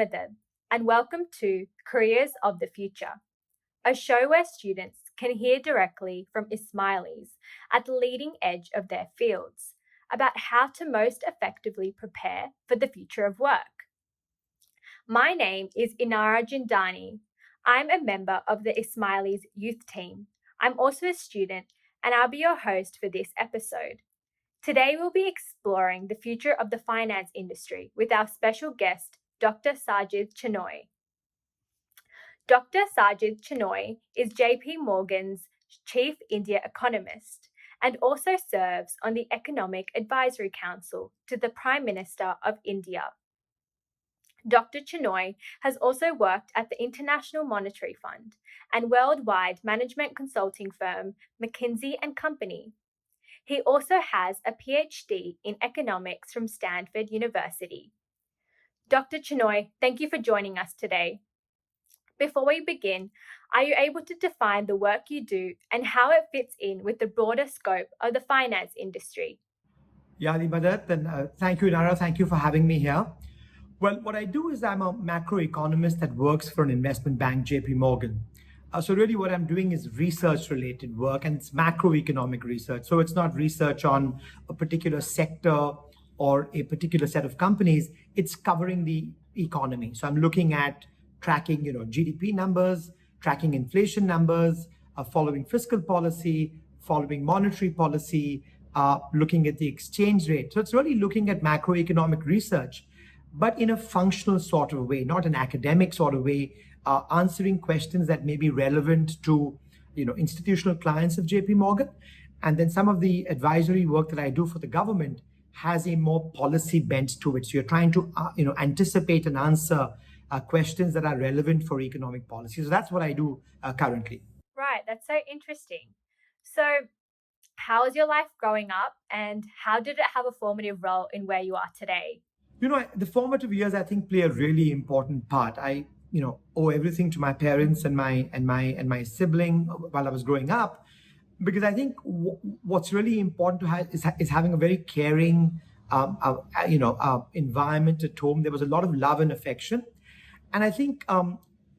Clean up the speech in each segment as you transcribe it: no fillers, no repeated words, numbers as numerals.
Madad, and welcome to Careers of the Future, a show where students can hear directly from Ismailis at the leading edge of their fields about how to most effectively prepare for the future of work. My name is Inara Jindani. I'm a member of the Ismailis youth team. I'm also a student, and I'll be your host for this episode. Today, we'll be exploring the future of the finance industry with our special guest, Dr. Sajjid Chinoy. Dr. Sajjid Chinoy is JP Morgan's Chief India Economist and also serves on the Economic Advisory Council to the Prime Minister of India. Dr. Chinoy has also worked at the International Monetary Fund and worldwide management consulting firm McKinsey & Company. He also has a PhD in economics from Stanford University. Dr. Chinoy, thank you for joining us today. Before we begin, are you able to define the work you do and how it fits in with the broader scope of the finance industry? Yeah, Madad, and thank you, Nara. Thank you for having me here. Well, what I do is I'm a macroeconomist that works for an investment bank, JP Morgan. So really what I'm doing is research related work, and it's macroeconomic research. So it's not research on a particular sector or a particular set of companies. It's covering the economy. So I'm looking at tracking, GDP numbers, tracking inflation numbers, following fiscal policy, following monetary policy, looking at the exchange rate. So it's really looking at macroeconomic research, but in a functional sort of way, not an academic sort of way, answering questions that may be relevant to, institutional clients of JP Morgan. And then some of the advisory work that I do for the government has a more policy bent to it. So you're trying to, anticipate and answer questions that are relevant for economic policy. So that's what I do currently. Right, that's so interesting. So, how was your life growing up, and how did it have a formative role in where you are today? The formative years, I think, play a really important part. I, owe everything to my parents and my sibling while I was growing up, because I think what's really important to have is having a very caring, environment at home. There was a lot of love and affection, and I think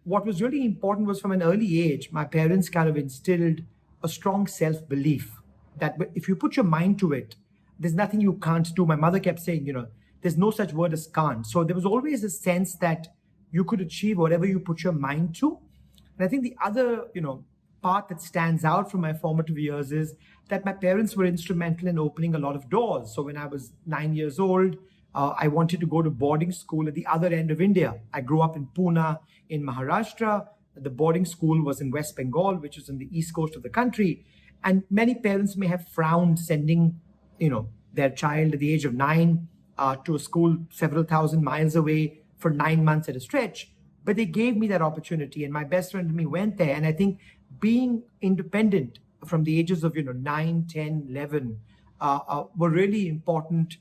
what was really important was from an early age, my parents kind of instilled a strong self-belief that if you put your mind to it, there's nothing you can't do. My mother kept saying, there's no such word as can't. So there was always a sense that you could achieve whatever you put your mind to. And I think the other, part that stands out from my formative years is that my parents were instrumental in opening a lot of doors. So when I was 9 years old, I wanted to go to boarding school at the other end of India. I grew up in Pune in Maharashtra. The boarding school was in West Bengal, which is on the east coast of the country. And many parents may have frowned sending, their child at the age of 9 to a school several thousand miles away for 9 months at a stretch. But they gave me that opportunity, and my best friend and me went there. And I think being independent from the ages of 9, 10, 11 were really important,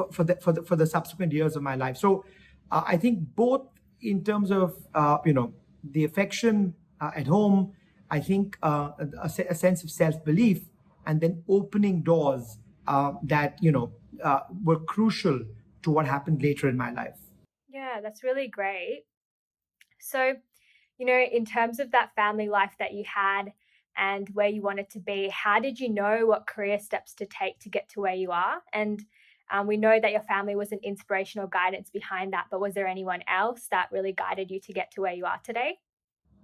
for the subsequent years of my life. So I think both in terms of the affection at home, I think a sense of self-belief, and then opening doors that were crucial to what happened later in my life. Yeah, that's really great. So, in terms of that family life that you had and where you wanted to be, how did you know what career steps to take to get to where you are? And we know that your family was an inspirational guidance behind that, but was there anyone else that really guided you to get to where you are today?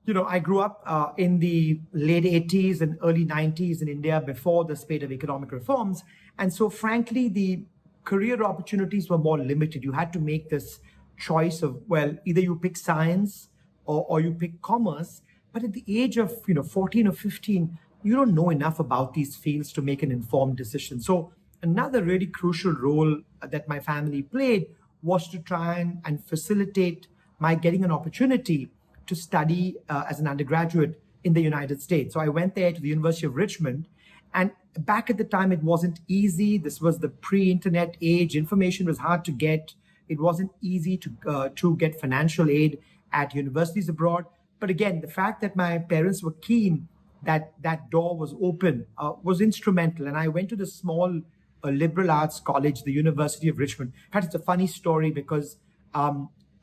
I grew up in the late 80s and early 90s in India before the spate of economic reforms. And so, frankly, the career opportunities were more limited. You had to make this choice of, well, either you pick science or you pick commerce. But at the age of 14 or 15, you don't know enough about these fields to make an informed decision. So another really crucial role that my family played was to try and facilitate my getting an opportunity to study as an undergraduate in the United States. So I went there to the University of Richmond, and back at the time it wasn't easy. This was the pre-internet age. Information was hard to get. It wasn't easy to get financial aid at universities abroad. But again, the fact that my parents were keen that that door was open was instrumental. And I went to the small liberal arts college, the University of Richmond. In fact, it's a funny story because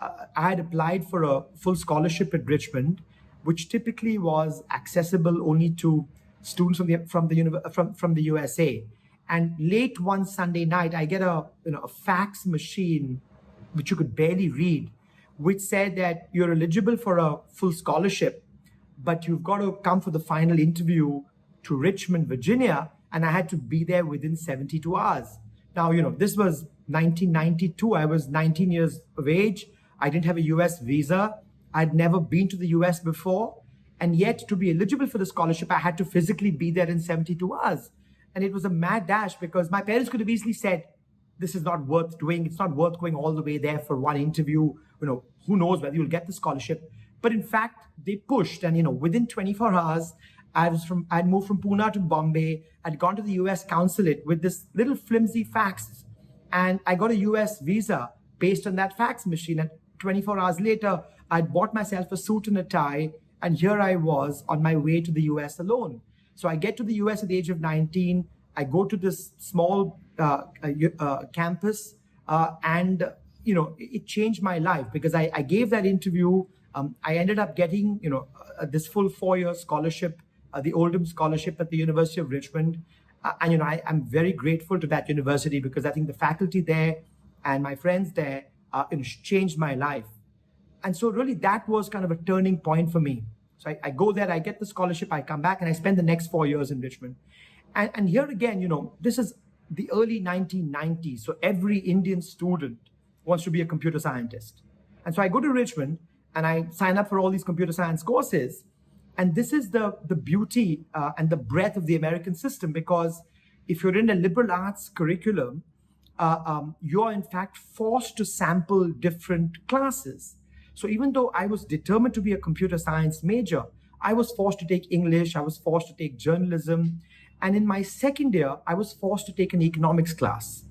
I had applied for a full scholarship at Richmond, which typically was accessible only to students from the USA. And late one Sunday night, I get a fax machine, which you could barely read, which said that you're eligible for a full scholarship, but you've got to come for the final interview to Richmond, Virginia, and I had to be there within 72 hours. Now, this was 1992. I was 19 years of age. I didn't have a US visa. I'd never been to the US before. And yet, to be eligible for the scholarship, I had to physically be there in 72 hours. And it was a mad dash because my parents could have easily said, this is not worth doing. It's not worth going all the way there for one interview. Who knows whether you'll get the scholarship. But in fact, they pushed, and within 24 hours, I'd moved from Pune to Bombay. I'd gone to the US consulate with this little flimsy fax, and I got a US visa based on that fax machine. And 24 hours later, I'd bought myself a suit and a tie, and here I was on my way to the US alone. So I get to the US at the age of 19. I go to this small campus, and it changed my life because I gave that interview. I ended up getting this full 4-year scholarship, the Oldham Scholarship at the University of Richmond, and I'm very grateful to that university because I think the faculty there and my friends there changed my life. And so really that was kind of a turning point for me. So I go there, I get the scholarship, I come back, and I spend the next 4 years in Richmond. And here again, this is the early 1990s. So every Indian student wants to be a computer scientist. And so I go to Richmond and I sign up for all these computer science courses. And this is the beauty and the breadth of the American system, because if you're in a liberal arts curriculum, you're in fact forced to sample different classes. So even though I was determined to be a computer science major, I was forced to take English, I was forced to take journalism. And in my second year, I was forced to take an economics class.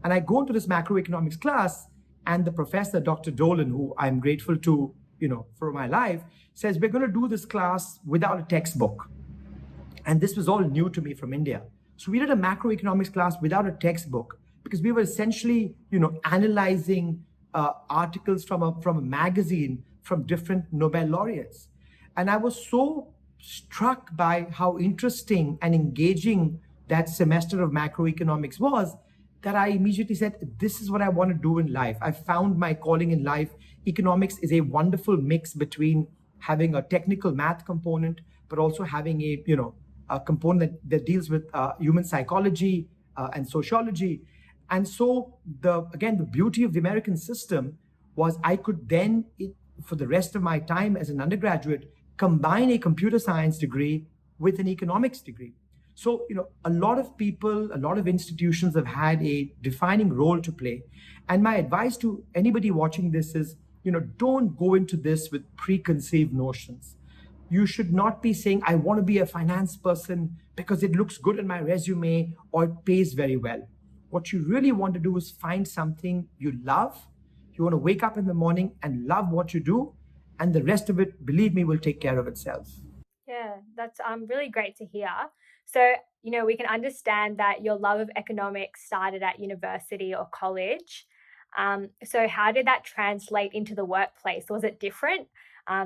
And I go into this macroeconomics class, and the professor, Dr. Dolan, who I'm grateful to, for my life, says, we're going to do this class without a textbook. And this was all new to me from India. So we did a macroeconomics class without a textbook because we were essentially, analyzing articles from a magazine from different Nobel laureates. And I was so struck by how interesting and engaging that semester of macroeconomics was that I immediately said, this is what I want to do in life. I found my calling in life. Economics is a wonderful mix between having a technical math component, but also having a component that deals with human psychology and sociology. And so the beauty of the American system was I could then, for the rest of my time as an undergraduate, combine a computer science degree with an economics degree. So, a lot of people, a lot of institutions have had a defining role to play. And my advice to anybody watching this is, don't go into this with preconceived notions. You should not be saying, I want to be a finance person because it looks good in my resume or it pays very well. What you really want to do is find something you love. You want to wake up in the morning and love what you do, and the rest of it, believe me, will take care of itself. Yeah, that's really great to hear. So, we can understand that your love of economics started at university or college. So how did that translate into the workplace? Was it different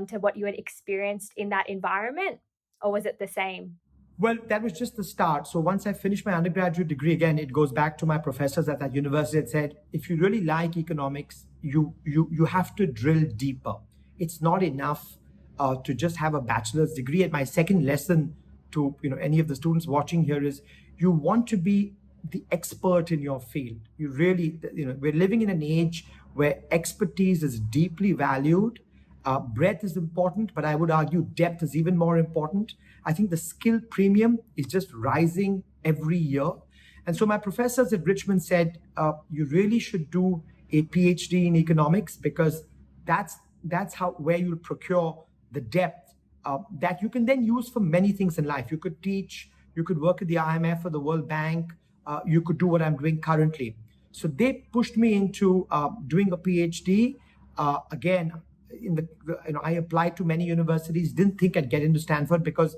to what you had experienced in that environment, or was it the same? Well, that was just the start. So once I finished my undergraduate degree, again, it goes back to my professors at that university that said, if you really like economics, you have to drill deeper. It's not enough to just have a bachelor's degree. And my second lesson to any of the students watching here is, you want to be the expert in your field. You really, we're living in an age where expertise is deeply valued. Breadth is important, but I would argue depth is even more important. I think the skill premium is just rising every year. And so my professors at Richmond said, you really should do a PhD in economics, because that's how where you'll procure the depth that you can then use for many things in life. You could teach, you could work at the IMF or the World Bank, you could do what I'm doing currently. So they pushed me into doing a PhD. Again, I applied to many universities, didn't think I'd get into Stanford because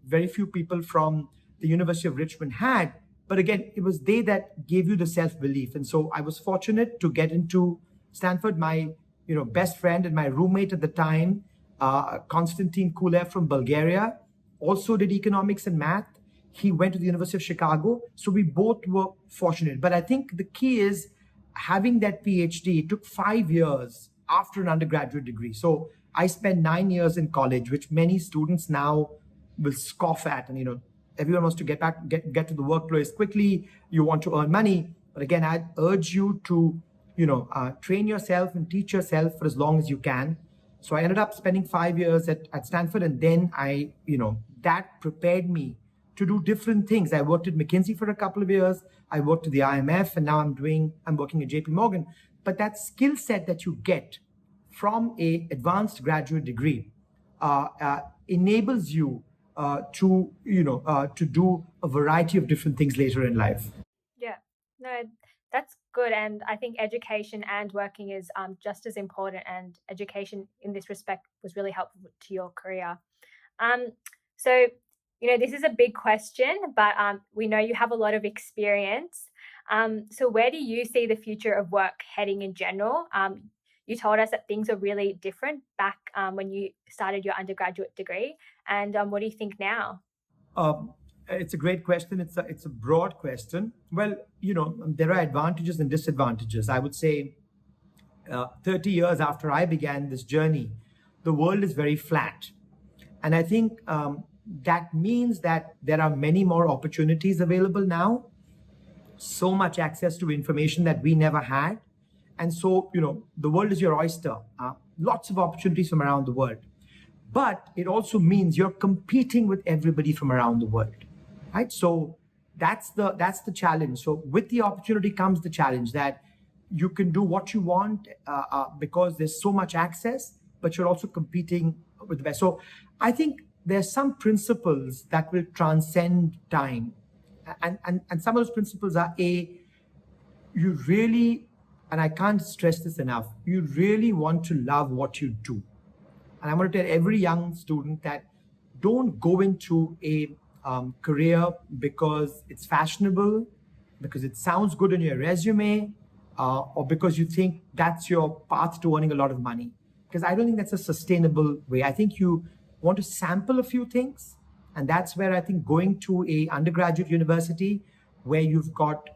very few people from the University of Richmond had. But again, it was they that gave you the self-belief. And so I was fortunate to get into Stanford. My best friend and my roommate at the time, Konstantin Kulev from Bulgaria, also did economics and math. He went to the University of Chicago. So we both were fortunate. But I think the key is having that PhD. It took 5 years after an undergraduate degree. So I spent 9 years in college, which many students now will scoff at. And everyone wants to get to the workplace quickly. You want to earn money. But again, I'd urge you to train yourself and teach yourself for as long as you can. So I ended up spending 5 years at Stanford, and then that prepared me to do different things. I worked at McKinsey for a couple of years. I worked at the IMF, and now I'm working at JP Morgan. But that skill set that you get from a advanced graduate degree enables you to do a variety of different things later in life. Yeah, no, that's good. And I think education and working is just as important. And education in this respect was really helpful to your career. Um, so, this is a big question, but we know you have a lot of experience. So, where do you see the future of work heading in general? You told us that things are really different back when you started your undergraduate degree. And what do you think now? It's a great question. It's a broad question. Well, there are advantages and disadvantages. I would say 30 years after I began this journey, the world is very flat. And I think that means that there are many more opportunities available now, so much access to information that we never had. And so, the world is your oyster. Lots of opportunities from around the world. But it also means you're competing with everybody from around the world, right? So that's the challenge. So with the opportunity comes the challenge that you can do what you want because there's so much access, but you're also competing with the best. So I think there's some principles that will transcend time. And some of those principles are you really, and I can't stress this enough, you really want to love what you do. And I want to tell every young student that don't go into a career because it's fashionable, because it sounds good on your resume, or because you think that's your path to earning a lot of money. Because I don't think that's a sustainable way. I think you want to sample a few things. And that's where I think going to a undergraduate university where you've got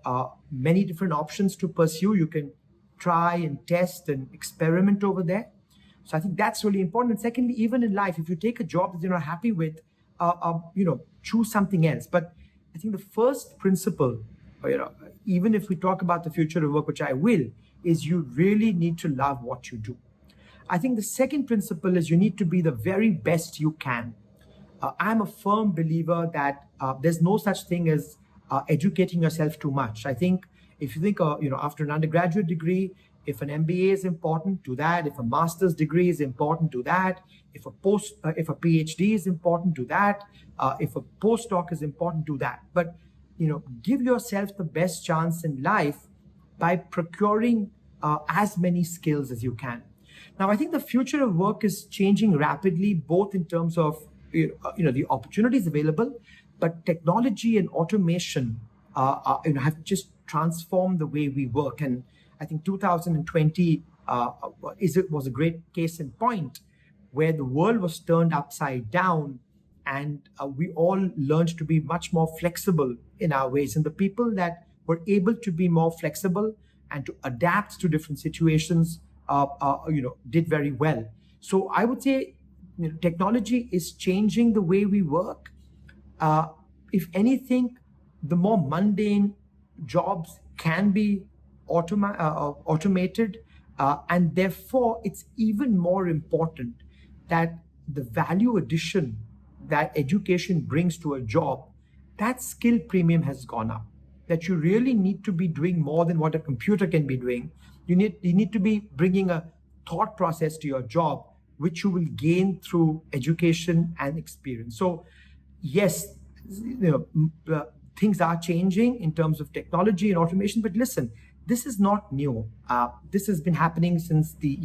many different options to pursue, you can try and test and experiment over there. So I think that's really important. And secondly, even in life, if you take a job that you're not happy with, choose something else. But I think the first principle, even if we talk about the future of work, which I will, is you really need to love what you do. I think the second principle is you need to be the very best you can. I'm a firm believer that there's no such thing as educating yourself too much. I think if you think, after an undergraduate degree, if an MBA is important, do that. If a master's degree is important, do that. If a PhD is important, do that. If a postdoc is important, do that. But give yourself the best chance in life by procuring as many skills as you can. Now, I think the future of work is changing rapidly, both in terms of the opportunities available, but technology and automation have just transformed the way we work. And I think 2020 was a great case in point where the world was turned upside down and we all learned to be much more flexible in our ways. And the people that were able to be more flexible and to adapt to different situations, did very well. So I would say technology is changing the way we work. If anything, the more mundane jobs can be automated, and therefore it's even more important that the value addition that education brings to a job, that skill premium has gone up. That you really need to be doing more than what a computer can be doing. You need to be bringing a thought process to your job, which you will gain through education and experience. So, yes, things are changing in terms of technology and automation. But listen, this is not new. This has been happening since the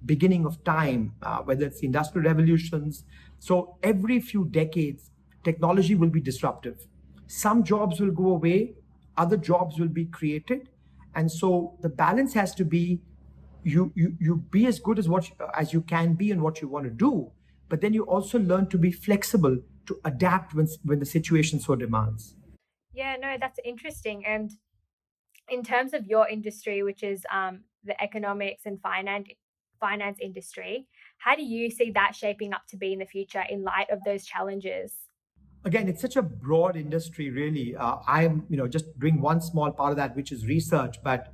beginning of time, whether it's the industrial revolutions. So every few decades, technology will be disruptive. Some jobs will go away, other jobs will be created. And so the balance has to be you be as good as as you can be in what you want to do, but then you also learn to be flexible to adapt when the situation so demands. Yeah, no, that's interesting. And in terms of your industry, which is the economics and finance industry, how do you see that shaping up to be in the future in light of those challenges? Again, it's such a broad industry, really. I'm, just doing one small part of that, which is research. But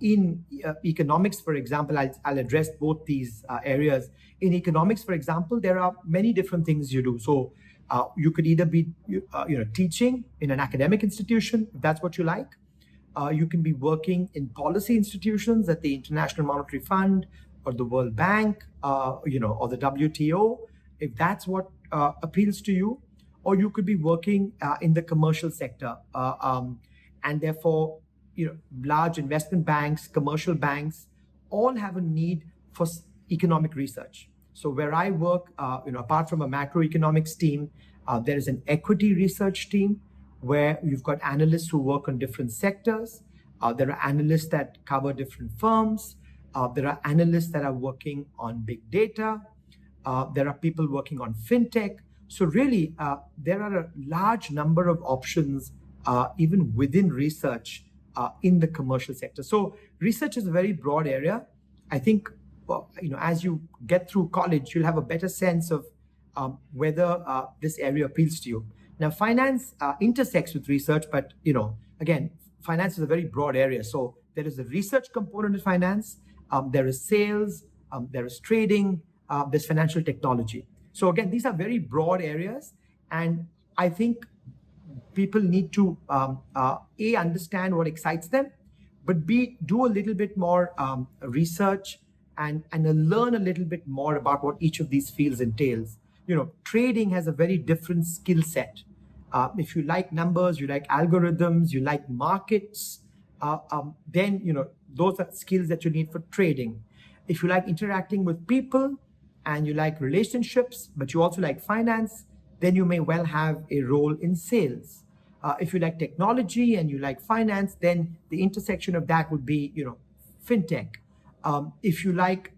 in economics, for example, I'll address both these areas. In economics, for example, there are many different things you do. So you could either be, teaching in an academic institution, if that's what you like. You can be working in policy institutions at the International Monetary Fund or the World Bank, or the WTO, if that's what appeals to you. Or you could be working in the commercial sector, and therefore, large investment banks, commercial banks, all have a need for economic research. So where I work, apart from a macroeconomics team, there is an equity research team where you've got analysts who work on different sectors. There are analysts that cover different firms. There are analysts that are working on big data. There are people working on fintech. So really, there are a large number of options, even within research, in the commercial sector. So research is a very broad area. I think, well, as you get through college, you'll have a better sense of whether this area appeals to you. Now, finance intersects with research, but again, finance is a very broad area. So there is a research component of finance. There is sales. There is trading. There's financial technology. So again, these are very broad areas, and I think people need to a understand what excites them, but b do a little bit more research and learn a little bit more about what each of these fields entails. Trading has a very different skill set. If you like numbers, you like algorithms, you like markets, then those are skills that you need for trading. If you like interacting with people and you like relationships, but you also like finance, then you may well have a role in sales. If you like technology and you like finance, then the intersection of that would be, fintech. If you like,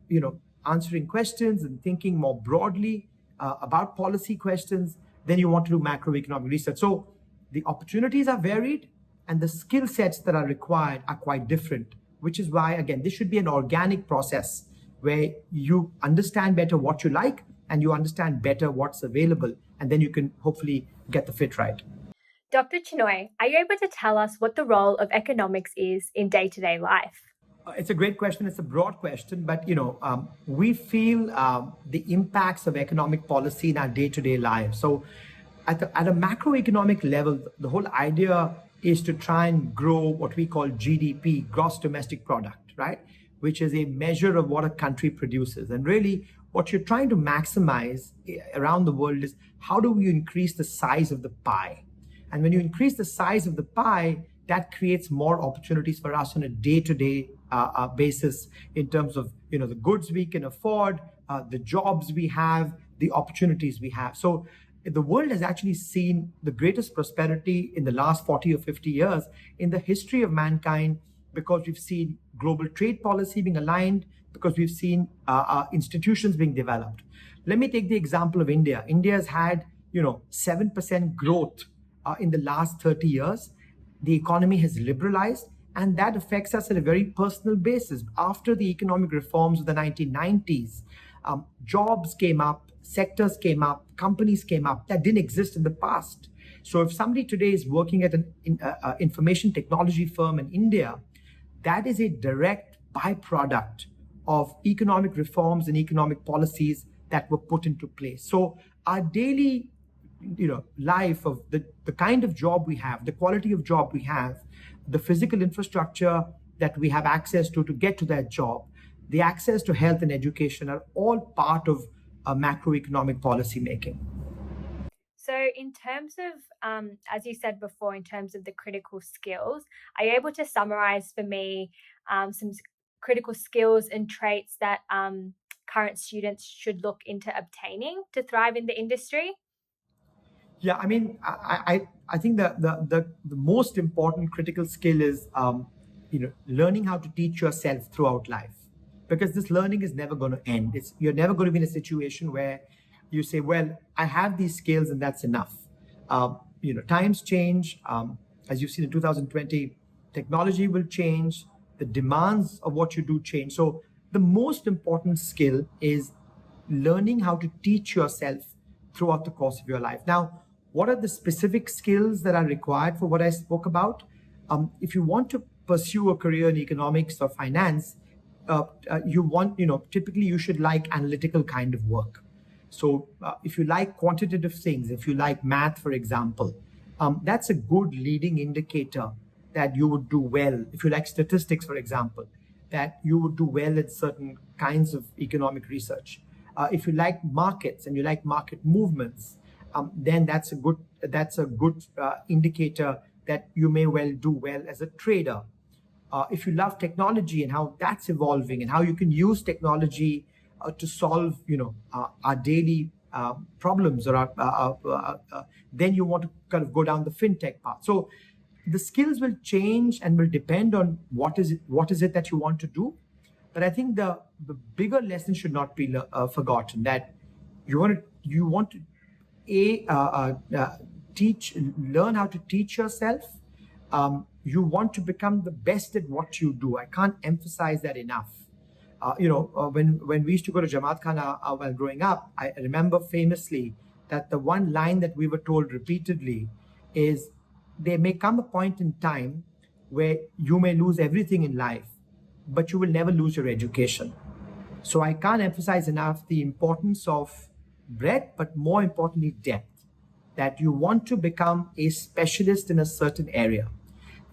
answering questions and thinking more broadly about policy questions, then you want to do macroeconomic research. So the opportunities are varied and the skill sets that are required are quite different, which is why, again, this should be an organic process where you understand better what you like and you understand better what's available, and then you can hopefully get the fit right. Dr. Chinoy, are you able to tell us what the role of economics is in day to day life? It's a great question. It's a broad question, but we feel the impacts of economic policy in our day-to-day lives. So, at a macroeconomic level, the whole idea is to try and grow what we call GDP, gross domestic product, right? Which is a measure of what a country produces. And really, what you're trying to maximize around the world is how do we increase the size of the pie? And when you increase the size of the pie, that creates more opportunities for us on a day-to-day basis in terms of the goods we can afford, the jobs we have, the opportunities we have. So the world has actually seen the greatest prosperity in the last 40 or 50 years in the history of mankind, because we've seen global trade policy being aligned, because we've seen institutions being developed. Let me take the example of India. India has had 7% growth in the last 30 years. The economy has liberalized, and that affects us at a very personal basis. After the economic reforms of the 1990s, jobs came up, sectors came up, companies came up that didn't exist in the past. So if somebody today is working at an information technology firm in India, that is a direct byproduct of economic reforms and economic policies that were put into place. So our daily life of the kind of job we have, the quality of job we have, the physical infrastructure that we have access to get to that job, the access to health and education are all part of macroeconomic policy making. So, in terms of, as you said before, in terms of the critical skills, are you able to summarize for me some critical skills and traits that current students should look into obtaining to thrive in the industry? Yeah, I mean, I think the most important critical skill is learning how to teach yourself throughout life, because this learning is never going to end. You're never going to be in a situation where you say, well, I have these skills and that's enough. Times change. As you've seen in 2020, technology will change. The demands of what you do change. So the most important skill is learning how to teach yourself throughout the course of your life. Now, what are the specific skills that are required for what I spoke about? If you want to pursue a career in economics or finance, typically you should like analytical kind of work. So if you like quantitative things, if you like math, for example, that's a good leading indicator that you would do well. If you like statistics, for example, that you would do well in certain kinds of economic research. If you like markets and you like market movements, then that's a good indicator that you may well do well as a trader. If you love technology and how that's evolving and how you can use technology to solve, our daily problems, or then you want to kind of go down the fintech path. So the skills will change and will depend on what is it that you want to do. But I think the bigger lesson should not be forgotten, that you want to learn how to teach yourself. You want to become the best at what you do. I can't emphasize that enough. When we used to go to Jamaat Khana while growing up, I remember famously that the one line that we were told repeatedly is, there may come a point in time where you may lose everything in life, but you will never lose your education. So I can't emphasize enough the importance of breadth, but more importantly, depth. That you want to become a specialist in a certain area.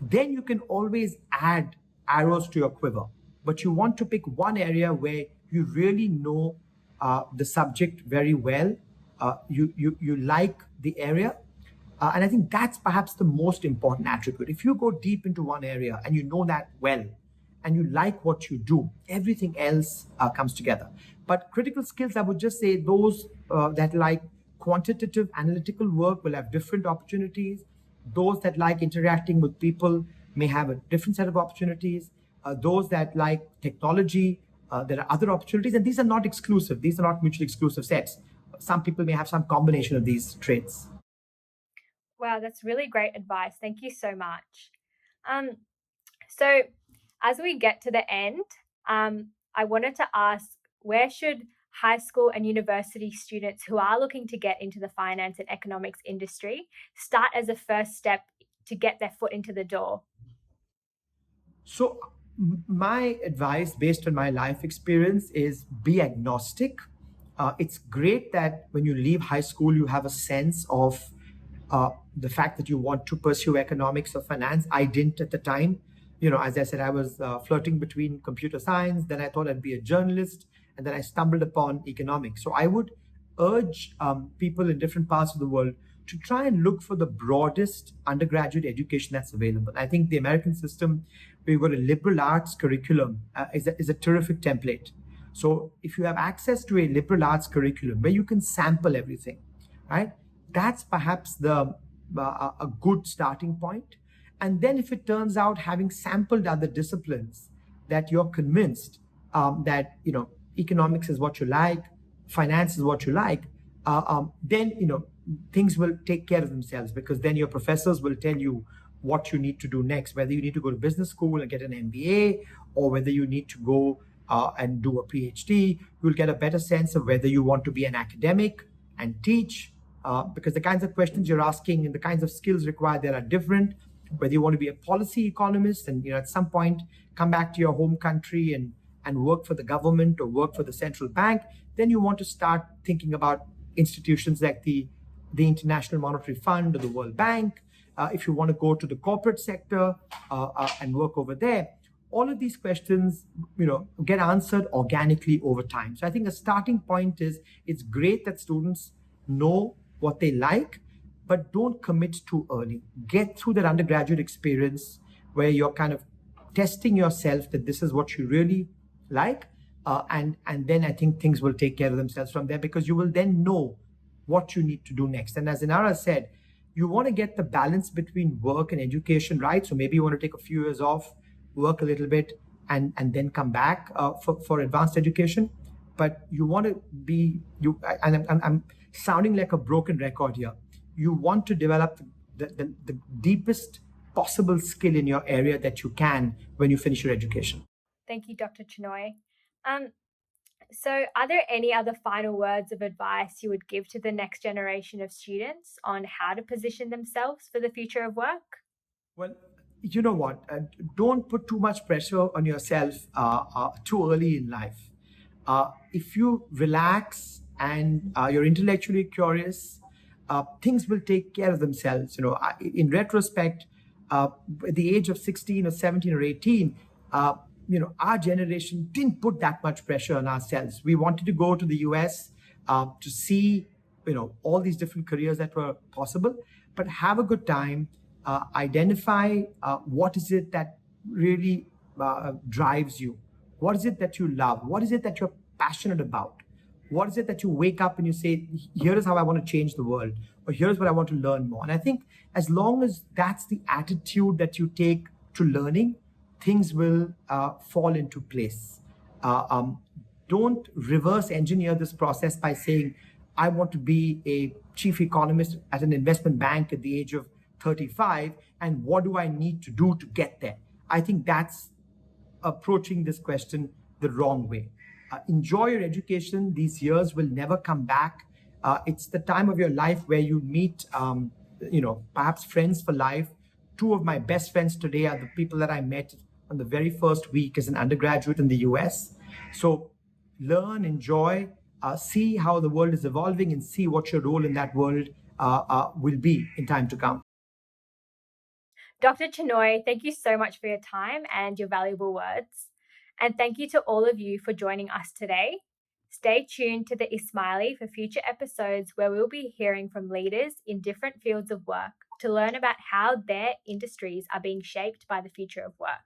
Then you can always add arrows to your quiver. But you want to pick one area where you really know the subject very well. You like the area. And I think that's perhaps the most important attribute. If you go deep into one area and you know that well, and you like what you do, everything else comes together. But critical skills, I would just say those that like quantitative analytical work will have different opportunities. Those that like interacting with people may have a different set of opportunities. Those that like technology, there are other opportunities, and these are not exclusive. These are not mutually exclusive sets. Some people may have some combination of these traits. Wow, that's really great advice. Thank you so much. So, as we get to the end, I wanted to ask, where should high school and university students who are looking to get into the finance and economics industry start as a first step to get their foot into the door? So, my advice based on my life experience is be agnostic. It's great that when you leave high school, you have a sense of the fact that you want to pursue economics or finance. I didn't at the time. As I said, I was flirting between computer science, then I thought I'd be a journalist, and then I stumbled upon economics. So I would urge people in different parts of the world to try and look for the broadest undergraduate education that's available. I think the American system, where you've got a liberal arts curriculum, is a terrific template. So if you have access to a liberal arts curriculum where you can sample everything, right, that's perhaps a good starting point. And then if it turns out, having sampled other disciplines, that you're convinced that economics is what you like, finance is what you like, then things will take care of themselves, because then your professors will tell you what you need to do next, whether you need to go to business school and get an MBA, or whether you need to go and do a PhD. You'll get a better sense of whether you want to be an academic and teach, because the kinds of questions you're asking and the kinds of skills required there are different. Whether you want to be a policy economist and at some point come back to your home country and work for the government or work for the central bank, then you want to start thinking about institutions like the International Monetary Fund or the World Bank. If you want to go to the corporate sector and work over there, all of these questions get answered organically over time. So I think a starting point is, it's great that students know what they like, but don't commit too early. Get through that undergraduate experience where you're kind of testing yourself that this is what you really like, and then I think things will take care of themselves from there, because you will then know what you need to do next. And as Inara said, you want to get the balance between work and education right. So maybe you want to take a few years off work a little bit, and then come back for advanced education. But you want to be you, and I'm sounding like a broken record here. You want to develop the deepest possible skill in your area that you can when you finish your education. Thank you, Dr. Chinoy. Um, so, are there any other final words of advice you would give to the next generation of students on how to position themselves for the future of work? Well, you know what? Don't put too much pressure on yourself too early in life. If you relax and you're intellectually curious, things will take care of themselves. In retrospect, at the age of 16 or 17 or 18, our generation didn't put that much pressure on ourselves. We wanted to go to the US to see, all these different careers that were possible, but have a good time, identify what is it that really drives you. What is it that you love? What is it that you're passionate about? What is it that you wake up and you say, here is how I want to change the world, or here's what I want to learn more? And I think as long as that's the attitude that you take to learning, things will fall into place. Uh, um, don't reverse engineer this process by saying, I want to be a chief economist at an investment bank at the age of 35, and what do I need to do to get there? I think that's approaching this question the wrong way. Enjoy your education. These years will never come back. It's the time of your life where you meet, perhaps friends for life. Two of my best friends today are the people that I met on the very first week as an undergraduate in the US. So learn, enjoy, see how the world is evolving, and see what your role in that world will be in time to come. Dr. Chinoy, thank you so much for your time and your valuable words. And thank you to all of you for joining us today. Stay tuned to the Ismaili for future episodes where we'll be hearing from leaders in different fields of work to learn about how their industries are being shaped by the future of work.